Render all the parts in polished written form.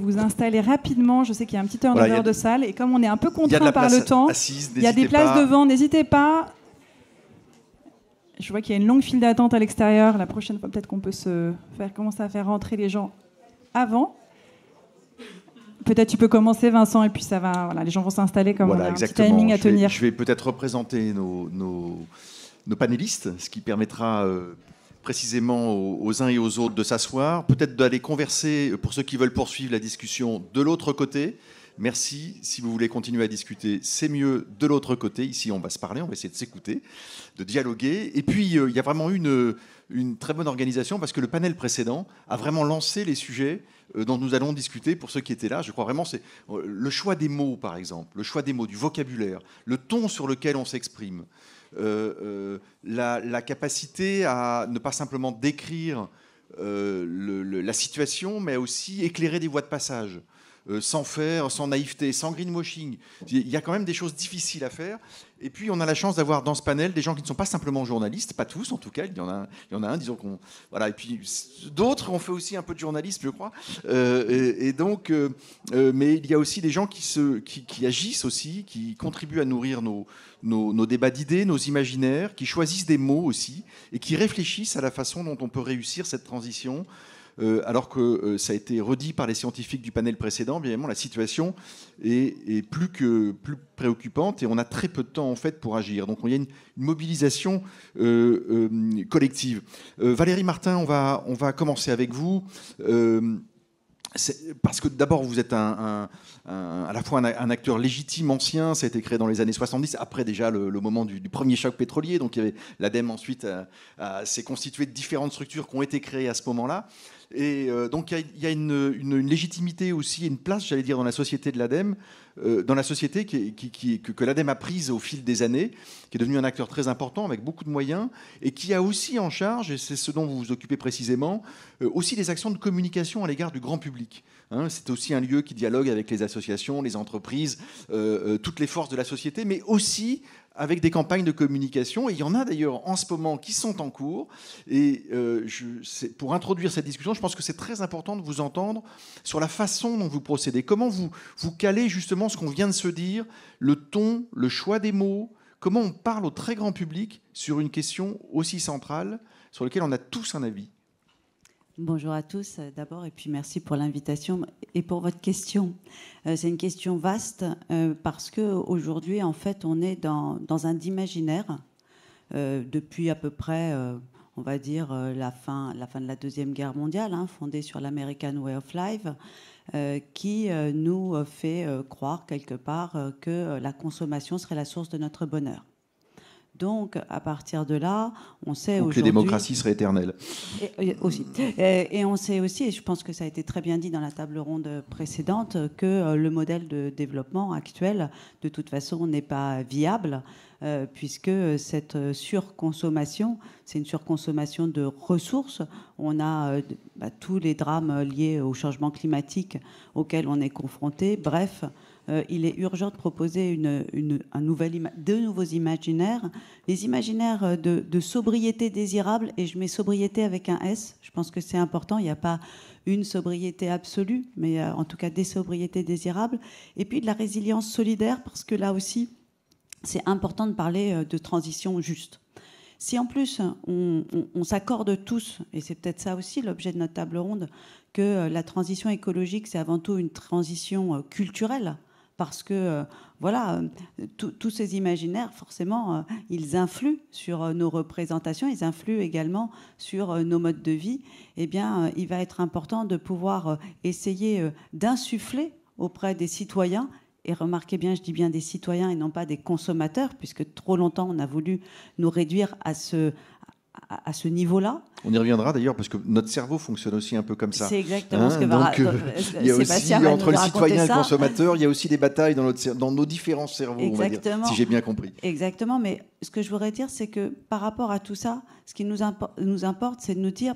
pouvez vous installer rapidement. Je sais qu'il y a un petit turnover Voilà, de salle. Et comme on est un peu contraint par le temps, il y a des places devant. N'hésitez pas. Je vois qu'il y a une longue file d'attente à l'extérieur. La prochaine fois, peut-être qu'on peut commencer à faire rentrer les gens avant. Peut-être tu peux commencer, Vincent, et puis ça va. Voilà, les gens vont s'installer comme on a un petit timing à tenir. Je vais peut-être représenter nos panélistes, ce qui permettra précisément aux uns et aux autres de s'asseoir, peut-être d'aller converser, pour ceux qui veulent poursuivre la discussion, de l'autre côté. Merci. Si vous voulez continuer à discuter, c'est mieux de l'autre côté. Ici, on va se parler, on va essayer de s'écouter, de dialoguer. Et puis, il y a vraiment une très bonne organisation parce que le panel précédent a vraiment lancé les sujets dont nous allons discuter pour ceux qui étaient là. Je crois vraiment c'est le choix des mots, par exemple, le choix des mots, du vocabulaire, le ton sur lequel on s'exprime, la capacité à ne pas simplement décrire la situation, mais aussi éclairer des voies de passage. Sans naïveté, sans greenwashing. Il y a quand même des choses difficiles à faire. Et puis, on a la chance d'avoir dans ce panel des gens qui ne sont pas simplement journalistes, pas tous en tout cas, il y en a un, disons qu'on... Voilà, et puis d'autres ont fait aussi un peu de journalisme, je crois. Mais il y a aussi des gens qui agissent aussi, qui contribuent à nourrir nos débats d'idées, nos imaginaires, qui choisissent des mots aussi, et qui réfléchissent à la façon dont on peut réussir cette transition. Alors que ça a été redit par les scientifiques du panel précédent, bien évidemment, la situation est plus préoccupante et on a très peu de temps en fait pour agir. Donc il y a une mobilisation collective. Valérie Martin, on va commencer avec vous. Parce que d'abord, vous êtes à la fois un acteur légitime, ancien, ça a été créé dans les années 70, après déjà le moment du premier choc pétrolier. Donc il y avait l'ADEME ensuite s'est constitué de différentes structures qui ont été créées à ce moment-là. Et donc il y a une légitimité aussi, une place, j'allais dire, dans la société de l'ADEME, dans la société que l'ADEME a prise au fil des années, qui est devenu un acteur très important avec beaucoup de moyens, et qui a aussi en charge, et c'est ce dont vous vous occupez précisément, aussi des actions de communication à l'égard du grand public. C'est aussi un lieu qui dialogue avec les associations, les entreprises, toutes les forces de la société, mais aussi avec des campagnes de communication. Et il y en a d'ailleurs en ce moment qui sont en cours. Et pour introduire cette discussion, je pense que c'est très important de vous entendre sur la façon dont vous procédez. Comment vous calez justement ce qu'on vient de se dire, le ton, le choix des mots, comment on parle au très grand public sur une question aussi centrale sur laquelle on a tous un avis. Bonjour à tous d'abord et puis merci pour l'invitation et pour votre question. C'est une question vaste parce qu'aujourd'hui en fait on est dans un imaginaire depuis à peu près on va dire la fin de la Deuxième Guerre mondiale, fondée sur l'American Way of Life, qui nous fait croire quelque part que la consommation serait la source de notre bonheur. Donc, à partir de là, on sait aujourd'hui... Que les démocraties seraient éternelles. Et on sait aussi, et je pense que ça a été très bien dit dans la table ronde précédente, que le modèle de développement actuel, de toute façon, n'est pas viable, puisque cette surconsommation, c'est une surconsommation de ressources. On a tous les drames liés au changement climatique auxquels on est confronté. Bref... il est urgent de proposer de nouveaux imaginaires, les imaginaires de sobriété désirable, et je mets sobriété avec un S, je pense que c'est important, il n'y a pas une sobriété absolue, mais en tout cas des sobriétés désirables, et puis de la résilience solidaire, parce que là aussi, c'est important de parler de transition juste. Si en plus on s'accorde tous, et c'est peut-être ça aussi l'objet de notre table ronde, que la transition écologique, c'est avant tout une transition culturelle, parce que tous ces imaginaires, forcément, ils influent sur nos représentations, ils influent également sur nos modes de vie. Eh bien, il va être important de pouvoir essayer d'insuffler auprès des citoyens, et remarquez bien, je dis bien des citoyens et non pas des consommateurs, puisque trop longtemps on a voulu nous réduire à ce niveau-là. On y reviendra d'ailleurs parce que notre cerveau fonctionne aussi un peu comme ça. C'est exactement ce que il y a aussi, entre le citoyen et le consommateur, il y a aussi des batailles dans nos différents cerveaux, on va dire, si j'ai bien compris. Exactement, mais ce que je voudrais dire, c'est que par rapport à tout ça, ce qui nous importe, c'est de nous dire,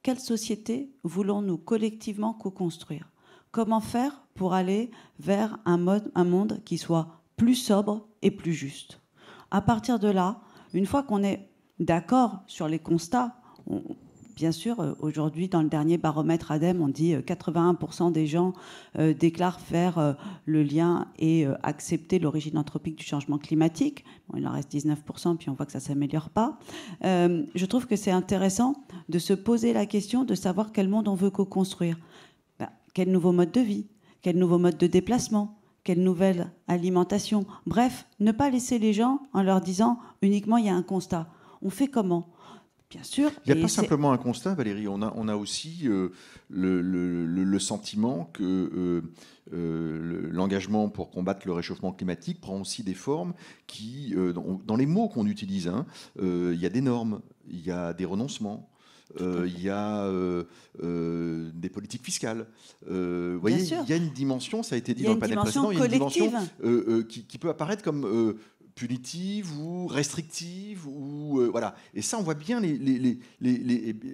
quelle société voulons-nous collectivement co-construire ? Comment faire pour aller vers un monde qui soit plus sobre et plus juste ? À partir de là, une fois qu'on est d'accord sur les constats, bien sûr, aujourd'hui, dans le dernier baromètre ADEME, on dit 81% des gens déclarent faire le lien et accepter l'origine anthropique du changement climatique. Bon, il en reste 19%, puis on voit que ça ne s'améliore pas. Je trouve que c'est intéressant de se poser la question de savoir quel monde on veut co-construire. Quel nouveau mode de vie? Quel nouveau mode de déplacement? Quelle nouvelle alimentation? Bref, ne pas laisser les gens en leur disant uniquement il y a un constat. On fait comment? Bien sûr. Il n'y a pas simplement un constat, Valérie. On a aussi le sentiment que l'engagement pour combattre le réchauffement climatique prend aussi des formes qui, dans les mots qu'on utilise, il y a des normes, il y a des renoncements. Il y a des politiques fiscales. Vous voyez, il y a une dimension, ça a été dit dans le panel précédent, il y a une dimension qui peut apparaître comme punitive ou restrictive, ou voilà. Et ça, on voit bien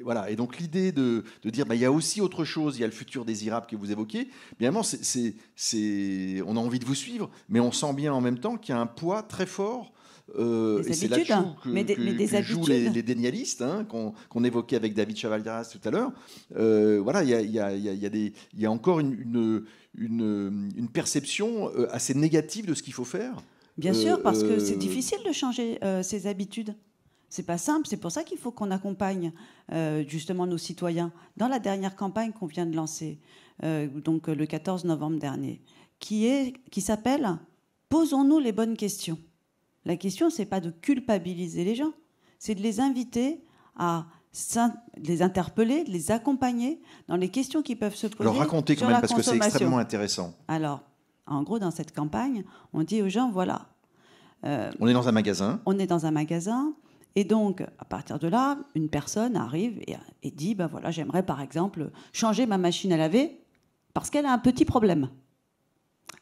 voilà. Et donc l'idée de dire, il y a aussi autre chose, il y a le futur désirable que vous évoquez. Évidemment, on a envie de vous suivre, mais on sent bien en même temps qu'il y a un poids très fort. Et c'est là-dessus que jouent les dénialistes qu'on évoquait avec David Chavaldas tout à l'heure. Voilà, il y a encore une perception assez négative de ce qu'il faut faire. Bien sûr, parce que c'est difficile de changer ses habitudes. C'est pas simple. C'est pour ça qu'il faut qu'on accompagne justement nos citoyens. Dans la dernière campagne qu'on vient de lancer, donc le 14 novembre dernier, qui s'appelle « Posons-nous les bonnes questions ». La question, c'est pas de culpabiliser les gens, c'est de les inviter à les interpeller, de les accompagner dans les questions qui peuvent se poser. Alors racontez quand même, parce que c'est extrêmement intéressant. Alors, en gros, dans cette campagne, on dit aux gens, voilà. On est dans un magasin. On est dans un magasin. Et donc, à partir de là, une personne arrive et dit, voilà, j'aimerais par exemple changer ma machine à laver parce qu'elle a un petit problème.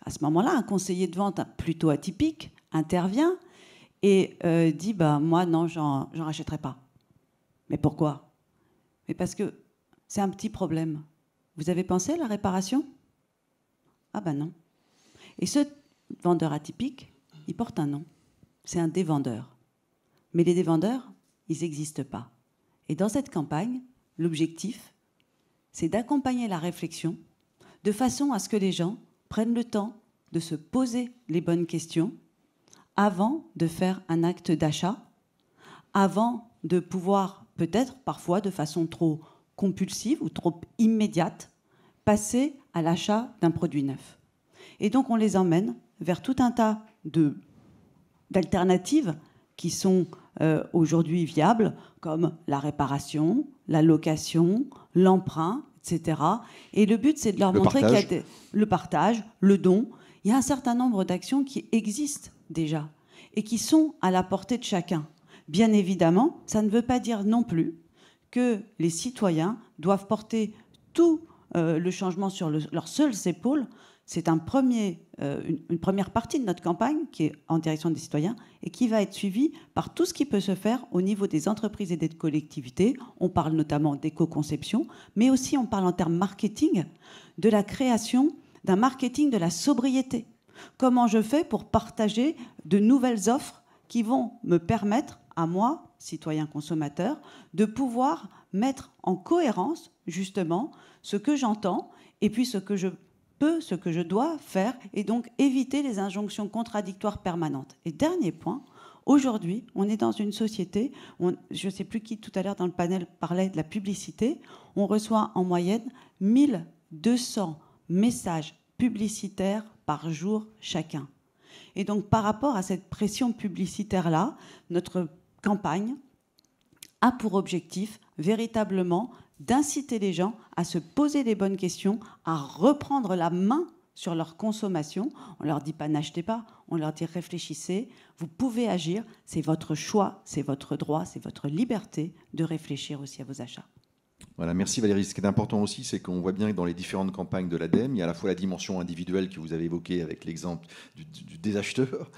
À ce moment-là, un conseiller de vente plutôt atypique intervient et dit moi non, j'en rachèterai pas. Mais pourquoi? Mais parce que c'est un petit problème. Vous avez pensé à la réparation? Ah non. Et ce vendeur atypique, il porte un nom. C'est un dévendeur. Mais les dévendeurs, ils n'existent pas. Et dans cette campagne, l'objectif, c'est d'accompagner la réflexion de façon à ce que les gens prennent le temps de se poser les bonnes questions avant de faire un acte d'achat, avant de pouvoir, peut-être parfois de façon trop compulsive ou trop immédiate, passer à l'achat d'un produit neuf. Et donc on les emmène vers tout un tas d'alternatives qui sont aujourd'hui viables, comme la réparation, la location, l'emprunt, etc. Et le but, c'est de leur montrer qu'il y a le partage, le don. Il y a un certain nombre d'actions qui existent déjà et qui sont à la portée de chacun. Bien évidemment, ça ne veut pas dire non plus que les citoyens doivent porter tout le changement sur leurs seules épaules. C'est une première partie de notre campagne qui est en direction des citoyens et qui va être suivie par tout ce qui peut se faire au niveau des entreprises et des collectivités. On parle notamment d'éco-conception, mais aussi on parle en termes marketing de la création d'un marketing de la sobriété. Comment je fais pour partager de nouvelles offres qui vont me permettre, à moi, citoyen consommateur, de pouvoir mettre en cohérence justement ce que j'entends et puis ce que je peux, ce que je dois faire, et donc éviter les injonctions contradictoires permanentes. Et dernier point, aujourd'hui, on est dans une société, je ne sais plus qui tout à l'heure dans le panel parlait de la publicité, on reçoit en moyenne 1200 messages publicitaires par jour chacun. Et donc par rapport à cette pression publicitaire-là, notre campagne a pour objectif véritablement d'inciter les gens à se poser les bonnes questions, à reprendre la main sur leur consommation. On ne leur dit pas n'achetez pas, on leur dit réfléchissez, vous pouvez agir, c'est votre choix, c'est votre droit, c'est votre liberté de réfléchir aussi à vos achats. Voilà, merci Valérie. Ce qui est important aussi, c'est qu'on voit bien que dans les différentes campagnes de l'ADEME, il y a à la fois la dimension individuelle que vous avez évoquée avec l'exemple du désacheteur,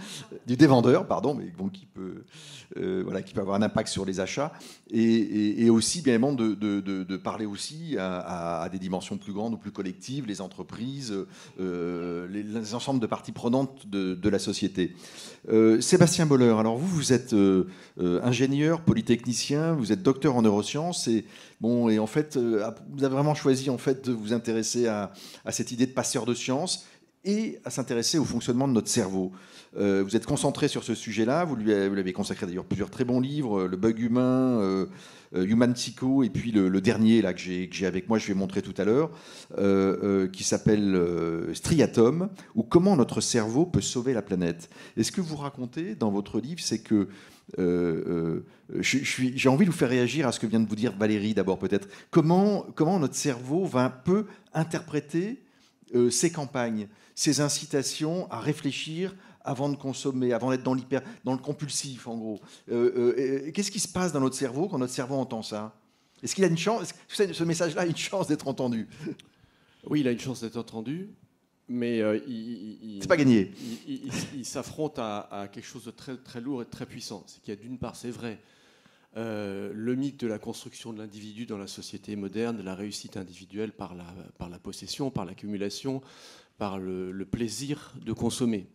du dévendeur, pardon, mais bon, qui peut avoir un impact sur les achats, et aussi bien évidemment de parler aussi à des dimensions plus grandes ou plus collectives, les entreprises, les ensembles de parties prenantes de la société. Sébastien Boller, alors vous êtes ingénieur, polytechnicien, vous êtes docteur en neurosciences et en fait, vous avez vraiment choisi en fait de vous intéresser à cette idée de passeur de science et à s'intéresser au fonctionnement de notre cerveau. Vous êtes concentré sur ce sujet-là. Vous lui avez consacré d'ailleurs plusieurs très bons livres, Le bug humain, Human Psycho, et puis le dernier là que j'ai avec moi, je vais montrer tout à l'heure, qui s'appelle Striatum, ou comment notre cerveau peut sauver la planète. Et ce que vous racontez dans votre livre, c'est que j'ai envie de vous faire réagir à ce que vient de vous dire Valérie d'abord peut-être. Comment notre cerveau peut interpréter ces campagnes, ces incitations à réfléchir avant de consommer, avant d'être dans le compulsif en gros. Qu'est-ce qui se passe dans notre cerveau quand notre cerveau entend ça? Est-ce qu'il a une chance? Est-ce que ce message-là a une chance d'être entendu? Oui, il a une chance d'être entendu. Mais c'est pas gagné. Il s'affronte à quelque chose de très, très lourd et de très puissant. C'est qu'il y a d'une part, c'est vrai, le mythe de la construction de l'individu dans la société moderne, de la réussite individuelle par la possession, par l'accumulation, par le plaisir de consommer.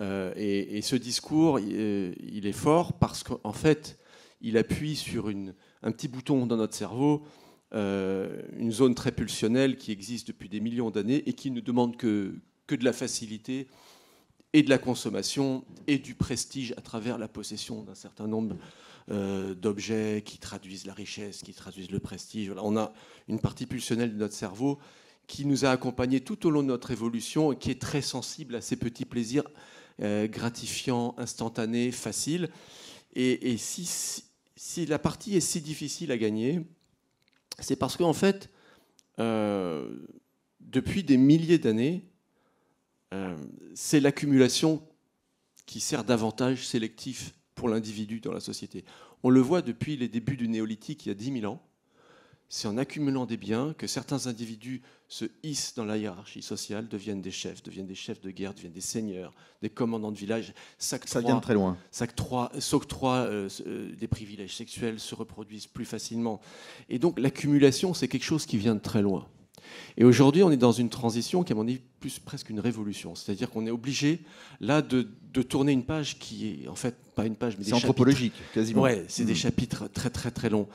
Et ce discours, il est fort parce qu'en fait, il appuie sur un petit bouton dans notre cerveau, une zone très pulsionnelle qui existe depuis des millions d'années et qui ne demande que de la facilité et de la consommation et du prestige à travers la possession d'un certain nombre d'objets qui traduisent la richesse, qui traduisent le prestige. Voilà, on a une partie pulsionnelle de notre cerveau qui nous a accompagnés tout au long de notre évolution et qui est très sensible à ces petits plaisirs gratifiants, instantanés, faciles. Et si la partie est si difficile à gagner, c'est parce qu'en fait, depuis des milliers d'années, c'est l'accumulation qui sert d'avantage sélectif pour l'individu dans la société. On le voit depuis les débuts du néolithique, il y a 10 000 ans. C'est en accumulant des biens que certains individus se hissent dans la hiérarchie sociale, deviennent des chefs de guerre, deviennent des seigneurs, des commandants de village, ça vient de très loin. S'octroient des privilèges sexuels, se reproduisent plus facilement. Et donc l'accumulation, c'est quelque chose qui vient de très loin. Et aujourd'hui, on est dans une transition qui, à mon avis, plus presque une révolution. C'est-à-dire qu'on est obligé, là, de tourner une page qui est, en fait, pas une page, mais des chapitres. C'est anthropologique, quasiment. Ouais, c'est des chapitres très, très, très longs.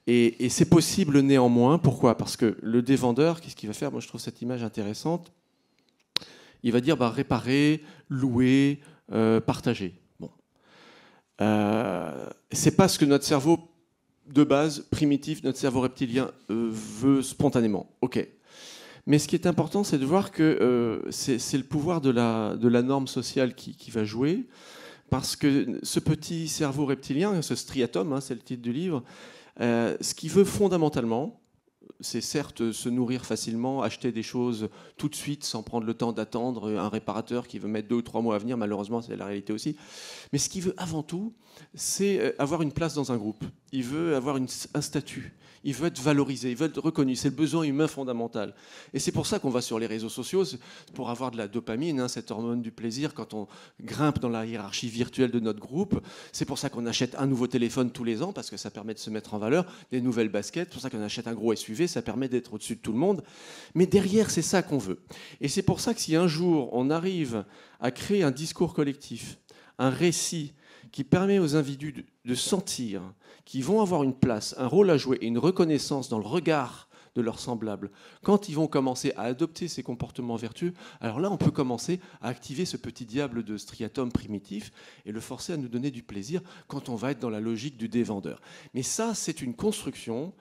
Et c'est possible néanmoins. Pourquoi? Parce que le dévendeur, qu'est-ce qu'il va faire? Moi, je trouve cette image intéressante. Il va dire réparer, louer, partager. Bon. C'est pas ce que notre cerveau, de base, primitif, notre cerveau reptilien, veut spontanément. OK. Mais ce qui est important, c'est de voir que c'est le pouvoir de la norme sociale qui va jouer. Parce que ce petit cerveau reptilien, ce striatum, c'est le titre du livre, ce qu'il veut fondamentalement, c'est certes se nourrir facilement, acheter des choses tout de suite sans prendre le temps d'attendre un réparateur qui veut mettre 2 ou 3 mois à venir, malheureusement c'est la réalité aussi. Mais ce qu'il veut avant tout, c'est avoir une place dans un groupe. Il veut avoir un statut. Il veut être valorisé, il veut être reconnu. C'est le besoin humain fondamental. Et c'est pour ça qu'on va sur les réseaux sociaux, pour avoir de la dopamine, cette hormone du plaisir, quand on grimpe dans la hiérarchie virtuelle de notre groupe. C'est pour ça qu'on achète un nouveau téléphone tous les ans, parce que ça permet de se mettre en valeur, des nouvelles baskets. C'est pour ça qu'on achète un gros SUV, ça permet d'être au-dessus de tout le monde. Mais derrière, c'est ça qu'on veut. Et c'est pour ça que si un jour, on arrive à créer un discours collectif, un récit qui permet aux individus de sentir qu'ils vont avoir une place, un rôle à jouer et une reconnaissance dans le regard de leurs semblables, quand ils vont commencer à adopter ces comportements vertueux, alors là, on peut commencer à activer ce petit diable de striatum primitif et le forcer à nous donner du plaisir quand on va être dans la logique du dévendeur. Mais ça, c'est une construction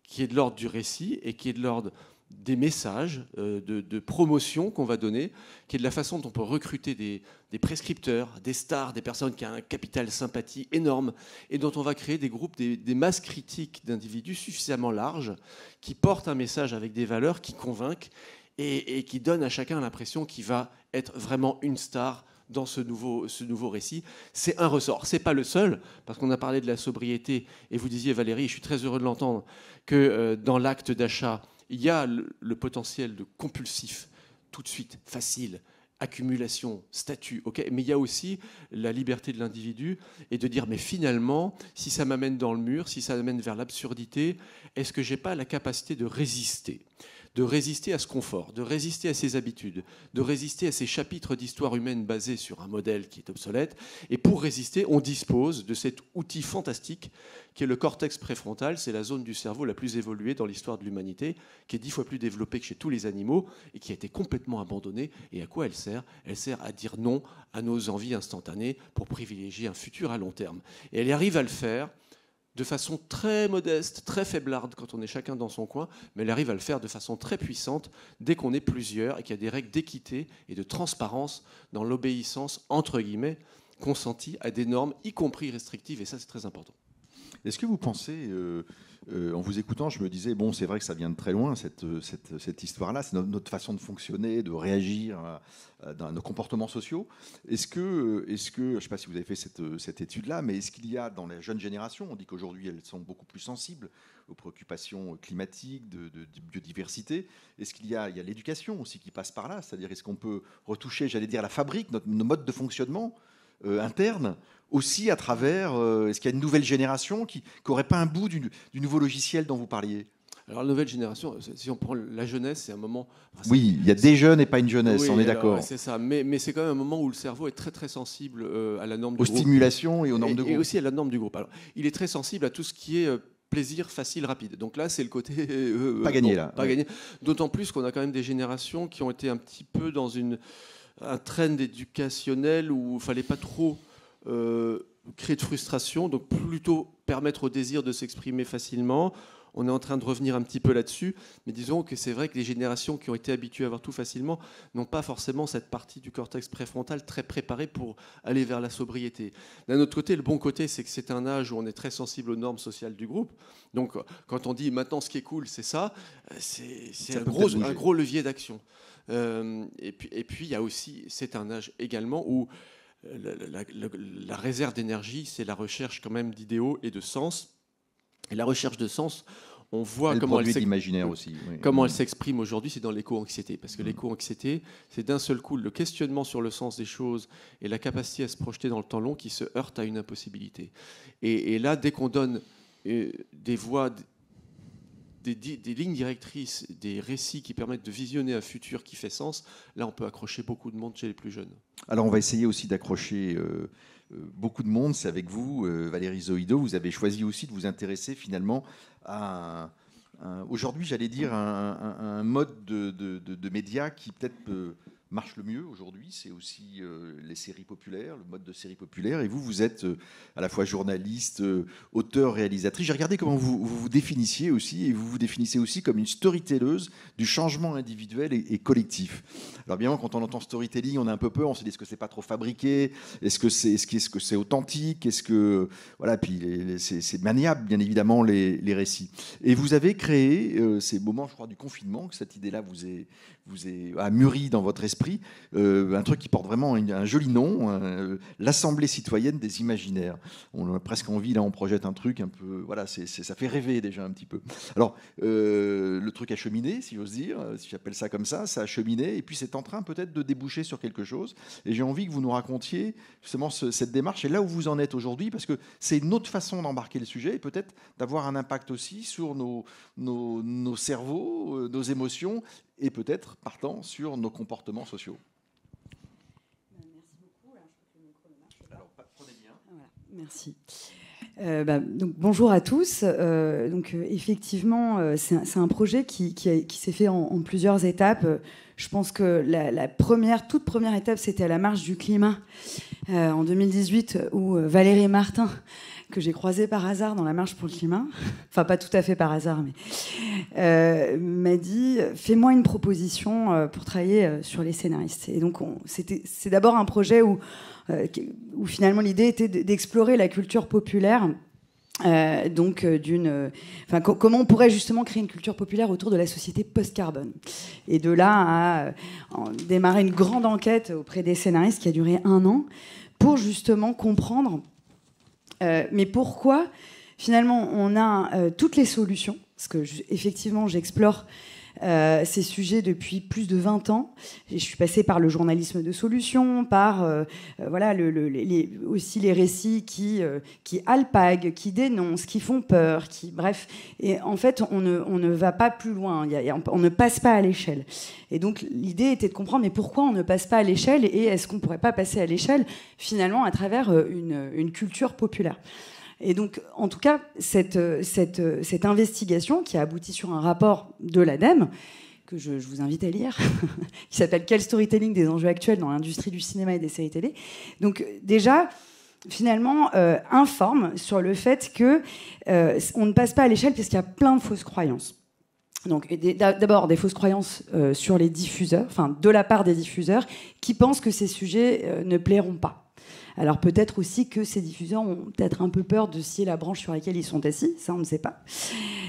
qui est de l'ordre du récit et qui est de l'ordre des messages de promotion qu'on va donner, qui est de la façon dont on peut recruter des prescripteurs, des stars, des personnes qui ont un capital sympathie énorme, et dont on va créer des groupes, des masses critiques d'individus suffisamment larges, qui portent un message avec des valeurs, qui convainquent, et qui donnent à chacun l'impression qu'il va être vraiment une star dans ce nouveau récit. C'est un ressort. C'est pas le seul, parce qu'on a parlé de la sobriété, et vous disiez, Valérie, je suis très heureux de l'entendre, que dans l'acte d'achat, il y a le potentiel de compulsif, tout de suite, facile, accumulation, statut, ok, mais il y a aussi la liberté de l'individu et de dire, mais finalement, si ça m'amène dans le mur, si ça m'amène vers l'absurdité, est-ce que j'ai pas la capacité de résister à ce confort, de résister à ses habitudes, de résister à ces chapitres d'histoire humaine basés sur un modèle qui est obsolète. Et pour résister, on dispose de cet outil fantastique qui est le cortex préfrontal. C'est la zone du cerveau la plus évoluée dans l'histoire de l'humanité, qui est 10 fois plus développée que chez tous les animaux et qui a été complètement abandonnée. Et à quoi elle sert ? Elle sert à dire non à nos envies instantanées pour privilégier un futur à long terme. Et elle arrive à le faire de façon très modeste, très faiblarde quand on est chacun dans son coin, mais elle arrive à le faire de façon très puissante dès qu'on est plusieurs et qu'il y a des règles d'équité et de transparence dans l'obéissance, entre guillemets, consentie à des normes, y compris restrictives, et ça c'est très important. Est-ce que vous pensez, en vous écoutant, je me disais, bon, c'est vrai que ça vient de très loin, cette histoire-là, c'est notre façon de fonctionner, de réagir à nos comportements sociaux. Est-ce que, je ne sais pas si vous avez fait cette étude-là, mais est-ce qu'il y a dans les jeunes générations, on dit qu'aujourd'hui elles sont beaucoup plus sensibles aux préoccupations climatiques, de biodiversité, est-ce qu'il y a l'éducation aussi qui passe par là, c'est-à-dire est-ce qu'on peut retoucher, j'allais dire, la fabrique, nos modes de fonctionnement interne, aussi à travers, est-ce qu'il y a une nouvelle génération qui n'aurait pas un bout du nouveau logiciel dont vous parliez ? Alors la nouvelle génération, si on prend la jeunesse, c'est un moment... Enfin, oui, il y a des jeunes et pas une jeunesse, oui, on est d'accord. C'est ça, mais c'est quand même un moment où le cerveau est très très sensible à la norme du groupe. Aux stimulations et aux normes de groupe. Et aussi à la norme du groupe. Alors, il est très sensible à tout ce qui est plaisir facile, rapide. Donc là, c'est le côté... pas gagné, là. Pas gagné. D'autant plus qu'on a quand même des générations qui ont été un petit peu dans un trend éducationnel où il ne fallait pas trop créer de frustration, donc plutôt permettre au désir de s'exprimer facilement. On est en train de revenir un petit peu là-dessus, mais disons que c'est vrai que les générations qui ont été habituées à avoir tout facilement n'ont pas forcément cette partie du cortex préfrontal très préparée pour aller vers la sobriété. D'un autre côté, le bon côté, c'est que c'est un âge où on est très sensible aux normes sociales du groupe. Donc quand on dit maintenant ce qui est cool, c'est ça, c'est un gros levier d'action. Et puis il y a aussi, c'est un âge également où la réserve d'énergie, c'est la recherche quand même d'idéaux et de sens. Et la recherche de sens, on voit comment elle s'exprime aujourd'hui, c'est dans l'éco-anxiété. Parce que l'éco-anxiété, c'est d'un seul coup le questionnement sur le sens des choses et la capacité à se projeter dans le temps long qui se heurte à une impossibilité. Et là, dès qu'on donne des voies, des lignes directrices, des récits qui permettent de visionner un futur qui fait sens, là, on peut accrocher beaucoup de monde chez les plus jeunes. Alors, on va essayer aussi d'accrocher beaucoup de monde. C'est avec vous, Valérie Zoïdo. Vous avez choisi aussi de vous intéresser finalement à aujourd'hui, j'allais dire, un mode de médias qui peut-être marche le mieux aujourd'hui. C'est aussi les séries populaires, le mode de série populaire. Et vous êtes à la fois journaliste, auteur, réalisatrice. J'ai regardé comment vous vous définissiez aussi, et vous vous définissez aussi comme une storytelleuse du changement individuel et collectif. Alors bien, quand on entend storytelling, on a un peu peur. On se dit, est-ce que c'est pas trop fabriqué ? Est-ce que c'est authentique ? Est-ce que voilà, puis c'est maniable, bien évidemment, les récits. Et vous avez créé ces moments, je crois, du confinement, que cette idée-là a mûri dans votre esprit, un truc qui porte vraiment un joli nom, l'Assemblée citoyenne des imaginaires. On a presque envie, là on projette un truc un peu, voilà, ça fait rêver déjà un petit peu. Alors, le truc a cheminé, si j'ose dire, si j'appelle ça comme ça a cheminé, et puis c'est en train peut-être de déboucher sur quelque chose, et j'ai envie que vous nous racontiez justement cette démarche, et là où vous en êtes aujourd'hui, parce que c'est une autre façon d'embarquer le sujet, et peut-être d'avoir un impact aussi sur nos cerveaux, nos émotions, et peut-être, partant, sur nos comportements sociaux. Merci beaucoup. Alors, je crois que le micro ne marche pas. Alors, prenez bien. Voilà, merci. Donc, bonjour à tous. Effectivement, c'est un projet qui s'est fait en plusieurs étapes. Je pense que la toute première étape, c'était à la marche du climat en 2018, où Valérie Martin, que j'ai croisée par hasard dans la marche pour le climat, enfin pas tout à fait par hasard, mais m'a dit « Fais-moi une proposition pour travailler sur les scénaristes ». Et donc c'est d'abord un projet où finalement l'idée était d'explorer la culture populaire Comment on pourrait justement créer une culture populaire autour de la société post-carbone. Et de là à démarrer une grande enquête auprès des scénaristes qui a duré 1 an pour justement comprendre mais pourquoi finalement on a toutes les solutions, parce que effectivement j'explore ces sujets depuis plus de 20 ans. Et je suis passée par le journalisme de solutions, par aussi les récits qui alpaguent, qui dénoncent, qui font peur, bref. Et en fait, on ne va pas plus loin, on ne passe pas à l'échelle. Et donc, l'idée était de comprendre, mais pourquoi on ne passe pas à l'échelle, et est-ce qu'on ne pourrait pas passer à l'échelle, finalement, à travers une culture populaire. Et donc, en tout cas, cette investigation qui a abouti sur un rapport de l'ADEME, que je vous invite à lire, qui s'appelle « Quel storytelling des enjeux actuels dans l'industrie du cinéma et des séries télé ?» Donc déjà, finalement, informe sur le fait qu'on ne passe pas à l'échelle parce qu'il y a plein de fausses croyances. Donc, d'abord, des fausses croyances sur les diffuseurs, enfin, de la part des diffuseurs, qui pensent que ces sujets ne plairont pas. Alors peut-être aussi que ces diffuseurs ont peut-être un peu peur de scier la branche sur laquelle ils sont assis, ça on ne sait pas.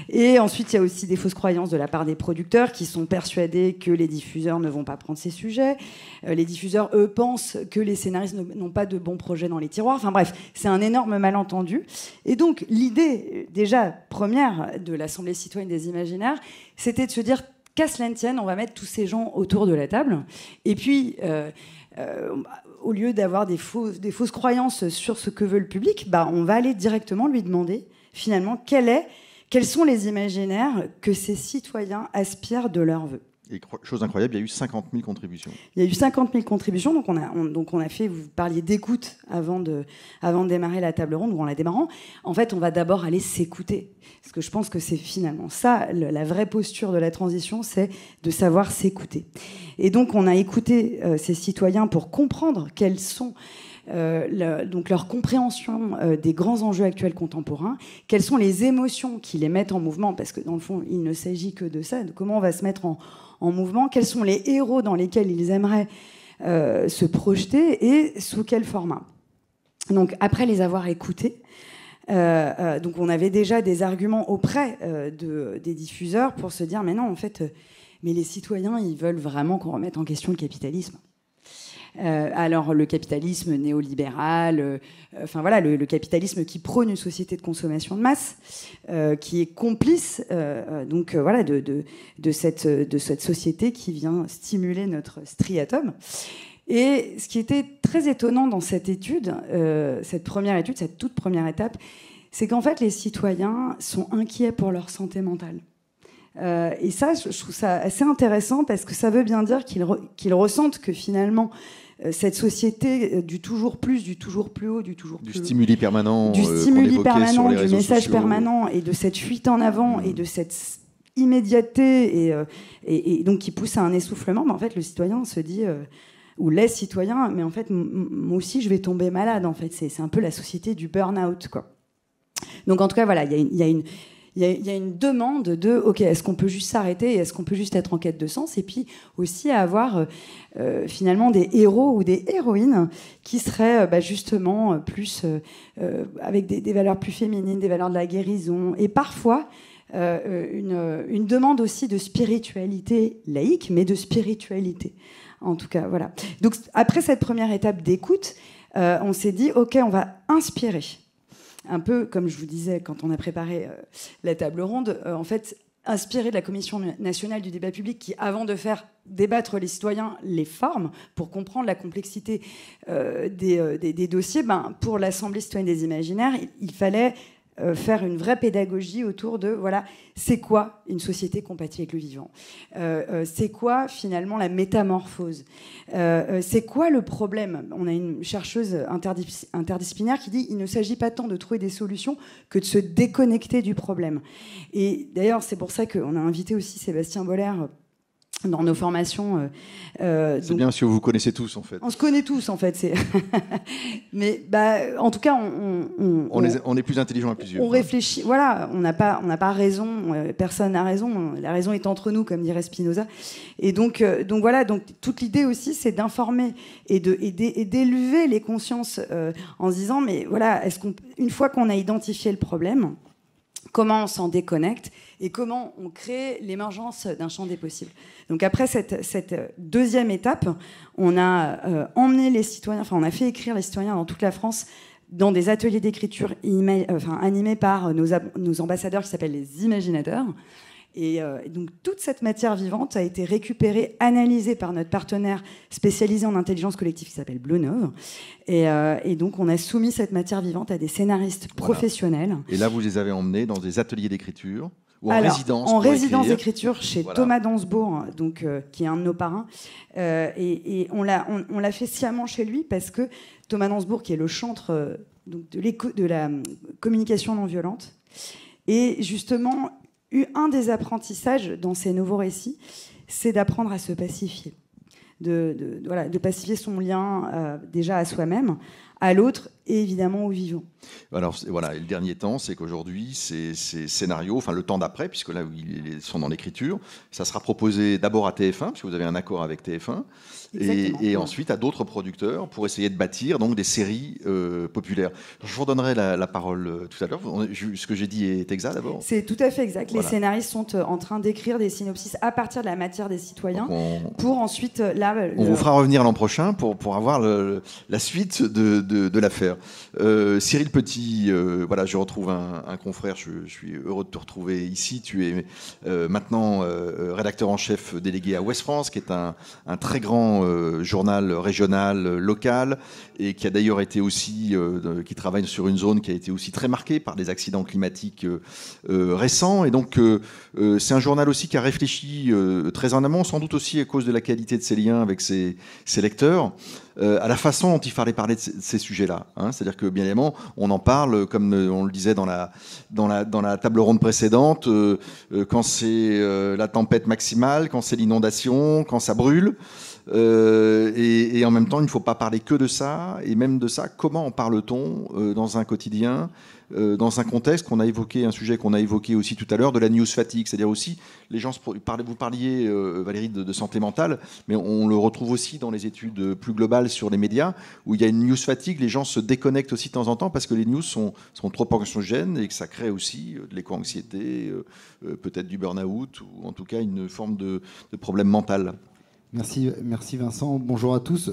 Et ensuite il y a aussi des fausses croyances de la part des producteurs qui sont persuadés que les diffuseurs ne vont pas prendre ces sujets. Les diffuseurs, eux, pensent que les scénaristes n'ont pas de bons projets dans les tiroirs. Enfin bref, c'est un énorme malentendu. Et donc l'idée déjà première de l'Assemblée citoyenne des imaginaires, c'était de se dire qu'à cela ne tienne, on va mettre tous ces gens autour de la table. Et puis... au lieu d'avoir des fausses croyances sur ce que veut le public, on va aller directement lui demander, finalement, quels sont les imaginaires que ces citoyens aspirent de leurs vœux. Et chose incroyable, il y a eu 50 000 contributions. Il y a eu 50 000 contributions, donc on a fait, vous parliez d'écoute avant de démarrer la table ronde, ou en la démarrant. En fait, on va d'abord aller s'écouter. Parce que je pense que c'est finalement ça, la vraie posture de la transition, c'est de savoir s'écouter. Et donc, on a écouté ces citoyens pour comprendre quels sont... donc leur compréhension des grands enjeux actuels contemporains, quelles sont les émotions qui les mettent en mouvement, parce que dans le fond, il ne s'agit que de ça, de comment on va se mettre en mouvement, quels sont les héros dans lesquels ils aimeraient se projeter et sous quel format. Donc après les avoir écoutés, donc on avait déjà des arguments auprès des diffuseurs pour se dire mais non en fait, mais les citoyens ils veulent vraiment qu'on remette en question le capitalisme. Alors le capitalisme néolibéral, le capitalisme qui prône une société de consommation de masse, qui est complice de cette société qui vient stimuler notre striatum. Et ce qui était très étonnant dans cette étude, cette toute première étape, c'est qu'en fait les citoyens sont inquiets pour leur santé mentale. Et ça, je trouve ça assez intéressant parce que ça veut bien dire qu'ils ressentent que finalement cette société du toujours plus, du toujours plus haut, du toujours plus... Du stimuli permanent, du stimuli permanent, du message sociaux. Permanent et de cette fuite en avant et de cette immédiateté et donc qui pousse à un essoufflement, en fait le citoyen se dit... ou les citoyens, mais en fait, moi aussi, je vais tomber malade, en fait. C'est un peu la société du burn-out, quoi. Donc, en tout cas, voilà, il y a une demande de, OK, est-ce qu'on peut juste s'arrêter et est-ce qu'on peut juste être en quête de sens? Et puis, aussi avoir, finalement, des héros ou des héroïnes qui seraient justement plus... avec des valeurs plus féminines, des valeurs de la guérison. Et parfois... une demande aussi de spiritualité laïque, mais de spiritualité. En tout cas, voilà. Donc, après cette première étape d'écoute, on s'est dit, OK, on va inspirer. Un peu comme je vous disais quand on a préparé la table ronde, en fait, inspirer de la Commission nationale du débat public qui, avant de faire débattre les citoyens, les forme pour comprendre la complexité des dossiers, pour l'Assemblée citoyenne des imaginaires, il fallait... faire une vraie pédagogie autour de, voilà, c'est quoi une société compatible avec le vivant, c'est quoi finalement la métamorphose, c'est quoi le problème. On a une chercheuse interdisciplinaire qui dit il ne s'agit pas tant de trouver des solutions que de se déconnecter du problème. Et d'ailleurs, c'est pour ça qu'on a invité aussi Sébastien Boller dans nos formations. C'est bien parce que vous vous connaissez tous, en fait. On se connaît tous, en fait. Mais en tout cas, on est plus intelligent à plusieurs. On réfléchit. Voilà, on n'a pas raison. Personne n'a raison. La raison est entre nous, comme dirait Spinoza. Et donc voilà. Donc toute l'idée aussi, c'est d'informer et d'élever les consciences en se disant, mais voilà, une fois qu'on a identifié le problème, comment on s'en déconnecte et comment on crée l'émergence d'un champ des possibles. Donc après cette deuxième étape, on a emmené les citoyens, on a fait écrire les citoyens dans toute la France dans des ateliers d'écriture animés par nos ambassadeurs qui s'appellent les imaginateurs. Et donc toute cette matière vivante a été récupérée, analysée par notre partenaire spécialisé en intelligence collective qui s'appelle Blonov. Et donc on a soumis cette matière vivante à des scénaristes professionnels. Et là, vous les avez emmenés dans des ateliers d'écriture ou en résidence d'écriture chez Thomas Dansbourg, donc, qui est un de nos parrains. Et on l'a fait sciemment chez lui parce que Thomas Dansbourg, qui est le chantre de la communication non violente, et justement un des apprentissages dans ces nouveaux récits, c'est d'apprendre à se pacifier, de pacifier son lien déjà à soi-même, à l'autre et évidemment au vivant. Alors voilà, et le dernier temps, c'est qu'aujourd'hui, ces scénarios, le temps d'après, puisque là ils sont dans l'écriture, ça sera proposé d'abord à TF1, puisque vous avez un accord avec TF1, et ensuite à d'autres producteurs pour essayer de bâtir donc des séries populaires. Je vous redonnerai la parole tout à l'heure. Ce que j'ai dit est exact d'abord? C'est tout à fait exact. Voilà. Les scénaristes sont en train d'écrire des synopsis à partir de la matière des citoyens pour ensuite... On vous fera revenir l'an prochain pour avoir la suite de l'affaire. Cyril Petit, voilà, je retrouve un confrère, je suis heureux de te retrouver ici. Tu es maintenant rédacteur en chef délégué à Ouest France, qui est un très grand journal régional, local, et qui a d'ailleurs été aussi, qui travaille sur une zone qui a été aussi très marquée par des accidents climatiques récents. Et donc, c'est un journal aussi qui a réfléchi très en amont, sans doute aussi à cause de la qualité de ses liens avec ses lecteurs, à la façon dont il fallait parler de ces sujets-là. C'est-à-dire que, bien évidemment, on en parle, comme on le disait dans la table ronde précédente, quand c'est la tempête maximale, quand c'est l'inondation, quand ça brûle. Et en même temps, il ne faut pas parler que de ça, et même de ça, comment en parle-t-on dans un quotidien, dans un contexte qu'on a évoqué, un sujet qu'on a évoqué aussi tout à l'heure, de la news fatigue, c'est-à-dire aussi, les gens vous parliez, Valérie, de santé mentale, mais on le retrouve aussi dans les études plus globales sur les médias, où il y a une news fatigue, les gens se déconnectent aussi de temps en temps parce que les news sont trop anxiogènes et que ça crée aussi de l'éco-anxiété, peut-être du burn-out, ou en tout cas une forme de problème mental. Merci Vincent. Bonjour à tous.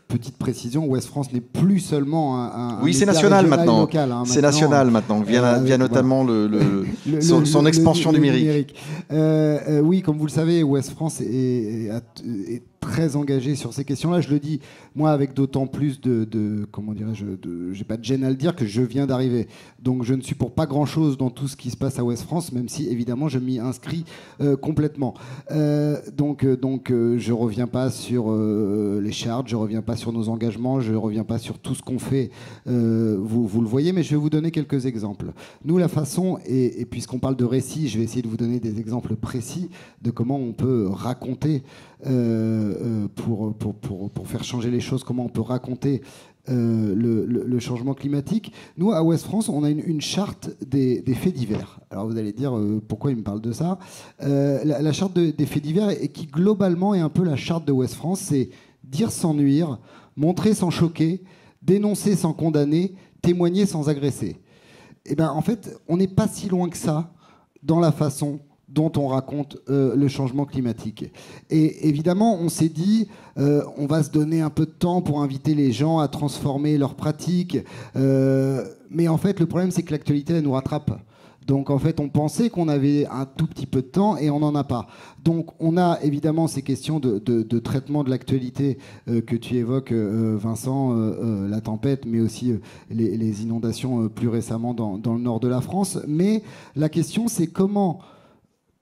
Petite précision, Ouest France n'est plus seulement un oui, c'est national maintenant. Local, c'est national maintenant. Via notamment son expansion numérique. Oui, comme vous le savez, Ouest France est très engagé sur ces questions-là. Je le dis, moi, avec d'autant plus comment dirais-je, j'ai pas de gêne à le dire, que je viens d'arriver. Donc, je ne suis pour pas grand-chose dans tout ce qui se passe à Ouest France, même si, évidemment, je m'y inscris complètement. Donc, je reviens pas sur les chartes, je reviens pas sur nos engagements, je reviens pas sur tout ce qu'on fait. Vous le voyez, mais je vais vous donner quelques exemples. Nous, la façon, et puisqu'on parle de récit, je vais essayer de vous donner des exemples précis de comment on peut raconter pour faire changer les choses, comment on peut raconter le changement climatique. Nous, à Ouest France, on a une charte des faits divers. Alors vous allez dire, pourquoi il me parle de ça? La charte des faits divers, et qui globalement est un peu la charte de Ouest France, c'est dire sans nuire, montrer sans choquer, dénoncer sans condamner, témoigner sans agresser. Et bien, en fait, on n'est pas si loin que ça dans la façon dont on raconte le changement climatique. Et évidemment, on s'est dit, on va se donner un peu de temps pour inviter les gens à transformer leurs pratiques. Mais en fait, le problème, c'est que l'actualité, elle nous rattrape. Donc, en fait, on pensait qu'on avait un tout petit peu de temps et on n'en a pas. Donc, on a évidemment ces questions de traitement de l'actualité que tu évoques, Vincent, la tempête, mais aussi les inondations plus récemment dans le nord de la France. Mais la question, c'est comment,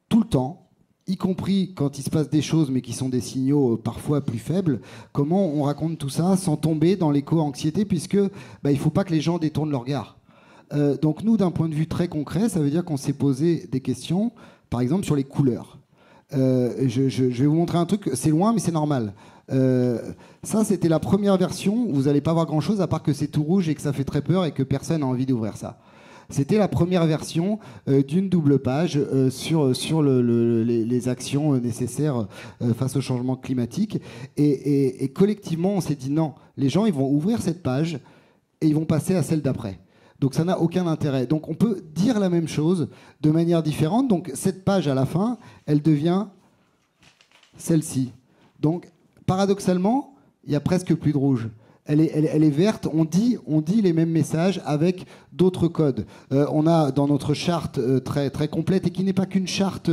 tout le temps, y compris quand il se passe des choses, mais qui sont des signaux parfois plus faibles, comment on raconte tout ça sans tomber dans l'éco-anxiété, puisque il ne faut pas que les gens détournent leur regard. Donc nous, d'un point de vue très concret, ça veut dire qu'on s'est posé des questions, par exemple sur les couleurs. Je vais vous montrer un truc, c'est loin mais c'est normal. Ça, c'était la première version. Vous n'allez pas voir grand-chose à part que c'est tout rouge et que ça fait très peur et que personne n'a envie d'ouvrir ça. C'était la première version d'une double page sur les actions nécessaires face au changement climatique. Et collectivement, on s'est dit non, les gens ils vont ouvrir cette page et ils vont passer à celle d'après. Donc ça n'a aucun intérêt. Donc on peut dire la même chose de manière différente. Donc cette page à la fin, elle devient celle-ci. Donc paradoxalement, il n'y a presque plus de rouge. Elle est verte, on dit les mêmes messages avec d'autres codes. On a dans notre charte très, très complète, et qui n'est pas qu'une charte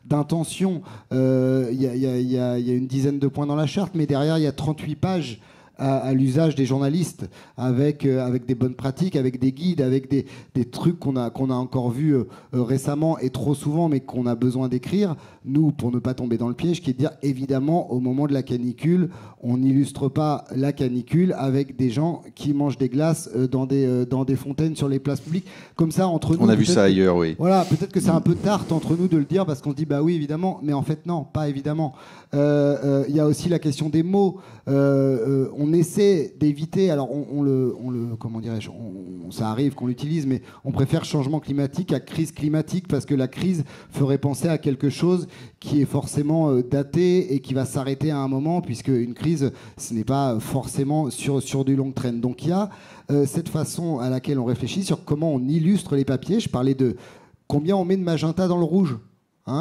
d'intention, il y a une dizaine de points dans la charte, mais derrière, il y a 38 pages à l'usage des journalistes, avec des bonnes pratiques, avec des guides, avec des trucs qu'on a encore vus récemment et trop souvent, mais qu'on a besoin d'écrire, nous, pour ne pas tomber dans le piège, qui est de dire, évidemment, au moment de la canicule, on n'illustre pas la canicule avec des gens qui mangent des glaces dans des fontaines sur les places publiques. Comme ça, entre nous... On a vu ça ailleurs, oui. Voilà, peut-être que c'est un peu tarte entre nous de le dire, parce qu'on se dit, bah oui, évidemment, mais en fait, non, pas évidemment. Il y a aussi la question des mots. On essaie d'éviter, alors comment dirais-je, ça arrive qu'on l'utilise, mais on préfère changement climatique à crise climatique, parce que la crise ferait penser à quelque chose qui est forcément daté et qui va s'arrêter à un moment, puisque une crise, ce n'est pas forcément sur du long train. Donc il y a cette façon à laquelle on réfléchit sur comment on illustre les papiers. Je parlais de combien on met de magenta dans le rouge.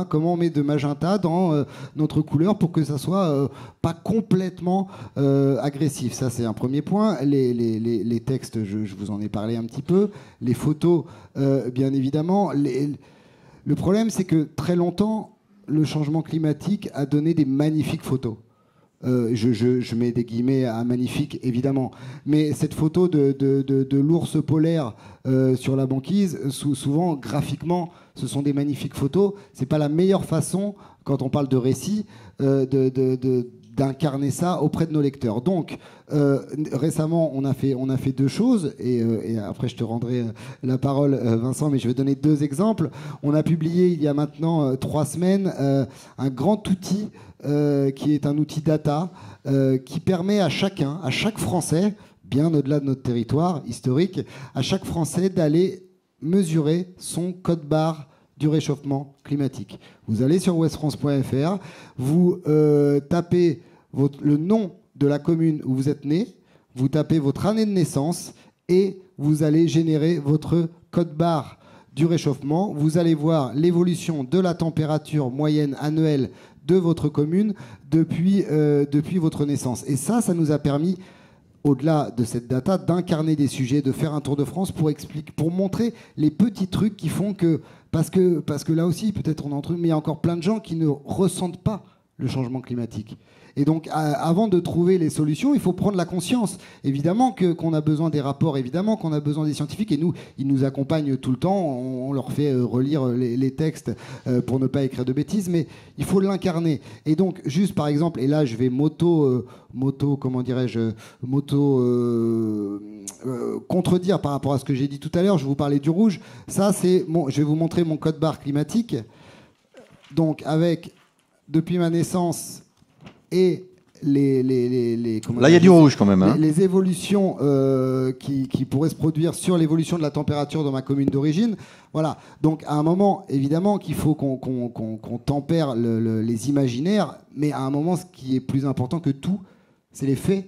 Comment on met de magenta dans notre couleur pour que ça soit pas complètement agressif. Ça, c'est un premier point. Les textes, je vous en ai parlé un petit peu. Les photos, bien évidemment. Le problème, c'est que très longtemps, le changement climatique a donné des magnifiques photos. Je mets des guillemets à magnifique, évidemment. Mais cette photo de l'ours polaire sur la banquise, souvent, graphiquement, ce sont des magnifiques photos. C'est pas la meilleure façon, quand on parle de récit, d'incarner ça auprès de nos lecteurs. Donc, récemment, on a fait deux choses, et après je te rendrai la parole, Vincent, mais je vais donner deux exemples. On a publié, il y a maintenant 3 semaines, un grand outil qui est un outil data qui permet à chaque Français, bien au-delà de notre territoire historique, à chaque Français d'aller mesurer son code-barre du réchauffement climatique. Vous allez sur westfrance.fr, vous tapez le nom de la commune où vous êtes né, vous tapez votre année de naissance et vous allez générer votre code-barre du réchauffement. Vous allez voir l'évolution de la température moyenne annuelle de votre commune depuis votre naissance. Et ça nous a permis, au-delà de cette data, d'incarner des sujets, de faire un tour de France pour montrer les petits trucs qui font que... Parce que là aussi, peut-être on en trouve, mais il y a encore plein de gens qui ne ressentent pas le changement climatique. Et donc, avant de trouver les solutions, il faut prendre la conscience. Évidemment qu'on a besoin des rapports, évidemment qu'on a besoin des scientifiques. Et nous, ils nous accompagnent tout le temps. On leur fait relire les textes pour ne pas écrire de bêtises, mais il faut l'incarner. Et donc, juste par exemple, et là, je vais contredire par rapport à ce que j'ai dit tout à l'heure. Je vous parlais du rouge. Ça, je vais vous montrer mon code-barre climatique. Donc, avec, depuis ma naissance... Et là, il y a du rouge quand même. Les évolutions qui pourraient se produire sur l'évolution de la température dans ma commune d'origine. Voilà. Donc, à un moment, évidemment, qu'il faut qu'on tempère les imaginaires, mais à un moment, ce qui est plus important que tout, c'est les faits.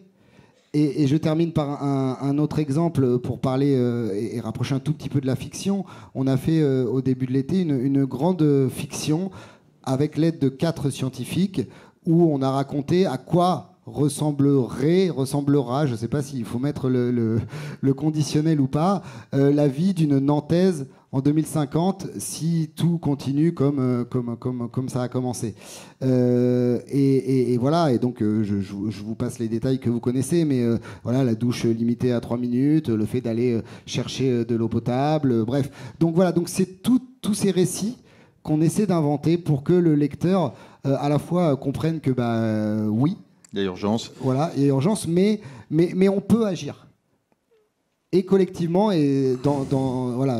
Et je termine par un autre exemple pour parler et rapprocher un tout petit peu de la fiction. On a fait au début de l'été une grande fiction avec l'aide de 4 scientifiques, où on a raconté à quoi ressemblera, je ne sais pas s'il faut mettre le conditionnel ou pas, la vie d'une Nantaise en 2050 si tout continue comme ça a commencé. Et voilà, et donc je vous passe les détails que vous connaissez, mais voilà, la douche limitée à 3 minutes, le fait d'aller chercher de l'eau potable, bref. Donc voilà, donc c'est tous ces récits qu'on essaie d'inventer pour que le lecteur à la fois comprenne que oui, il y a urgence. Voilà, il y a urgence, mais on peut agir. Et collectivement, et voilà,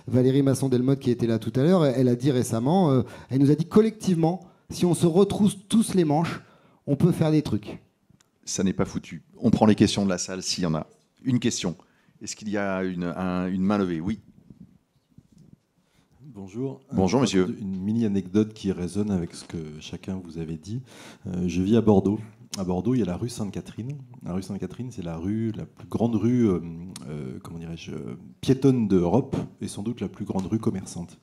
Valérie Masson-Delmotte qui était là tout à l'heure, elle a dit récemment, elle nous a dit collectivement, si on se retrousse tous les manches, on peut faire des trucs. Ça n'est pas foutu. On prend les questions de la salle s'il y en a. Une question. Est-ce qu'il y a une main levée? Oui. Bonjour. Bonjour, monsieur. Une mini-anecdote qui résonne avec ce que chacun vous avait dit. Je vis à Bordeaux. À Bordeaux, il y a la rue Sainte-Catherine. La rue Sainte-Catherine, c'est la plus grande rue, piétonne d'Europe et sans doute la plus grande rue commerçante.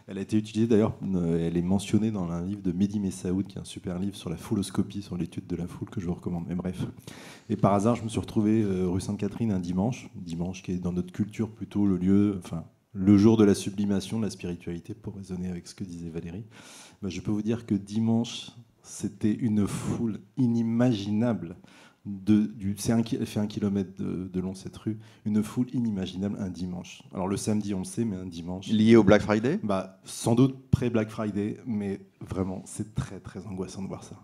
Elle a été utilisée d'ailleurs, elle est mentionnée dans un livre de Mehdi Messaoud, qui est un super livre sur la fouloscopie, sur l'étude de la foule que je vous recommande. Mais bref. Et par hasard, je me suis retrouvé rue Sainte-Catherine un dimanche qui est dans notre culture plutôt le jour de la sublimation, de la spiritualité, pour raisonner avec ce que disait Valérie. Je peux vous dire que dimanche, c'était une foule inimaginable. Elle fait 1 kilomètre de long, cette rue. Une foule inimaginable un dimanche. Alors le samedi, on le sait, mais un dimanche. Lié au Black Friday ? Sans doute pré-Black Friday, mais vraiment, c'est très, très angoissant de voir ça.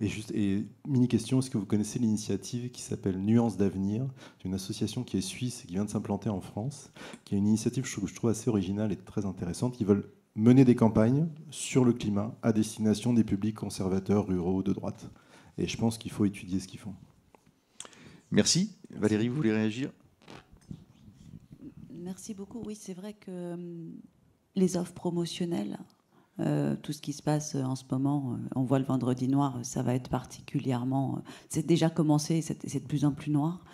Et mini question, est-ce que vous connaissez l'initiative qui s'appelle Nuances d'avenir ? C'est une association qui est suisse et qui vient de s'implanter en France, qui est une initiative que je trouve assez originale et très intéressante. Ils veulent mener des campagnes sur le climat à destination des publics conservateurs, ruraux, de droite. Et je pense qu'il faut étudier ce qu'ils font. Merci. Valérie, vous voulez réagir ? Merci beaucoup. Oui, c'est vrai que les offres promotionnelles, tout ce qui se passe en ce moment, on voit le Vendredi Noir, ça va être particulièrement... c'est déjà commencé, c'est de plus en plus noir.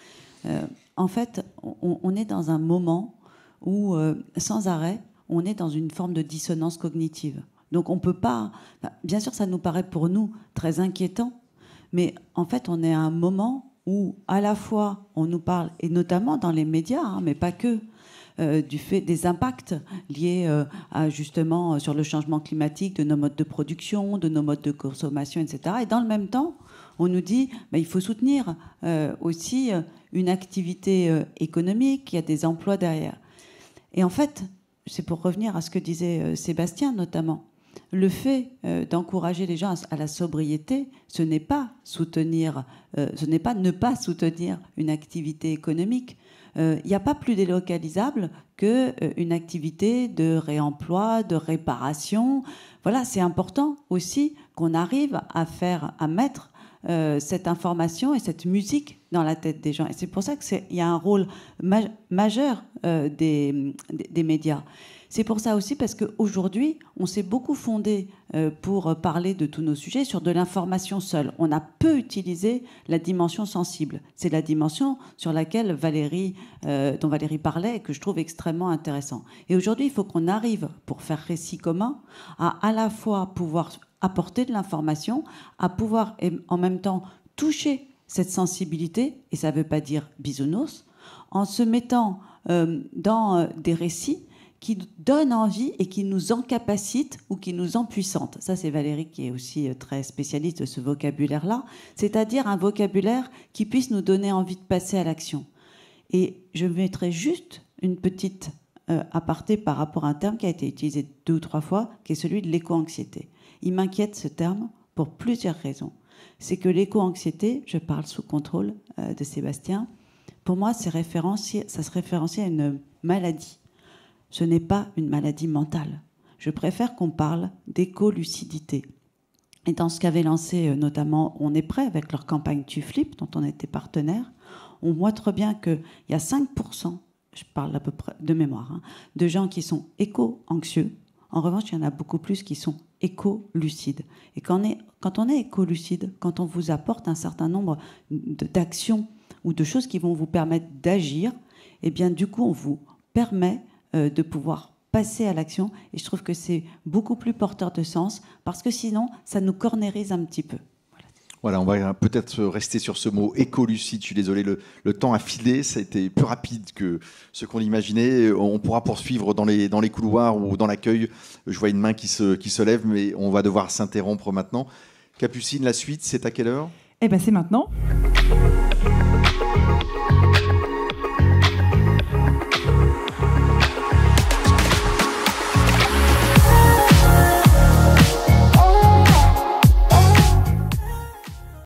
En fait, on est dans un moment où, sans arrêt, on est dans une forme de dissonance cognitive. Donc on ne peut pas... Bien sûr, ça nous paraît pour nous très inquiétant, mais en fait, on est à un moment où, à la fois, on nous parle, et notamment dans les médias, mais pas que, du fait des impacts liés justement sur le changement climatique, de nos modes de production, de nos modes de consommation, etc. Et dans le même temps, on nous dit il faut soutenir aussi une activité économique, il y a des emplois derrière. Et en fait, c'est pour revenir à ce que disait Sébastien notamment, le fait d'encourager les gens à la sobriété, ce n'est pas ne pas soutenir une activité économique. Il n'y a pas plus délocalisable qu'une activité de réemploi, de réparation. Voilà, c'est important aussi qu'on arrive à mettre cette information et cette musique dans la tête des gens. Et c'est pour ça qu'il y a un rôle majeur des médias. C'est pour ça aussi parce qu'aujourd'hui, on s'est beaucoup fondé pour parler de tous nos sujets sur de l'information seule. On a peu utilisé la dimension sensible. C'est la dimension sur laquelle dont Valérie parlait et que je trouve extrêmement intéressant. Et aujourd'hui, il faut qu'on arrive, pour faire récit commun, à la fois pouvoir apporter de l'information, à pouvoir en même temps toucher cette sensibilité, et ça ne veut pas dire bisounours, en se mettant dans des récits qui nous donnent envie et qui nous encapacitent ou qui nous empuissantent. Ça, c'est Valérie qui est aussi très spécialiste de ce vocabulaire-là, c'est-à-dire un vocabulaire qui puisse nous donner envie de passer à l'action. Et je mettrai juste une petite aparté par rapport à un terme qui a été utilisé 2 ou 3 fois, qui est celui de l'éco-anxiété. Il m'inquiète ce terme pour plusieurs raisons. C'est que l'éco-anxiété, je parle sous contrôle de Sébastien, pour moi, ça se référencie à une maladie. Ce n'est pas une maladie mentale. Je préfère qu'on parle d'éco-lucidité. Et dans ce qu'avait lancé notamment On est prêt avec leur campagne Tu Flippes, dont on était partenaire, on voit très bien qu'il y a 5%, je parle à peu près de mémoire, de gens qui sont éco-anxieux. En revanche, il y en a beaucoup plus qui sont éco-lucides. Et quand on est éco-lucide, quand on vous apporte un certain nombre d'actions ou de choses qui vont vous permettre d'agir, eh bien, du coup, on vous permet de pouvoir passer à l'action. Et je trouve que c'est beaucoup plus porteur de sens, parce que sinon, ça nous cornérise un petit peu. Voilà, on va peut-être rester sur ce mot écolucide. Je suis désolé, le temps a filé, ça a été plus rapide que ce qu'on imaginait. On pourra poursuivre dans les couloirs ou dans l'accueil. Je vois une main qui se lève, mais on va devoir s'interrompre maintenant. Capucine, la suite, c'est à quelle heure ? Eh bien, c'est maintenant.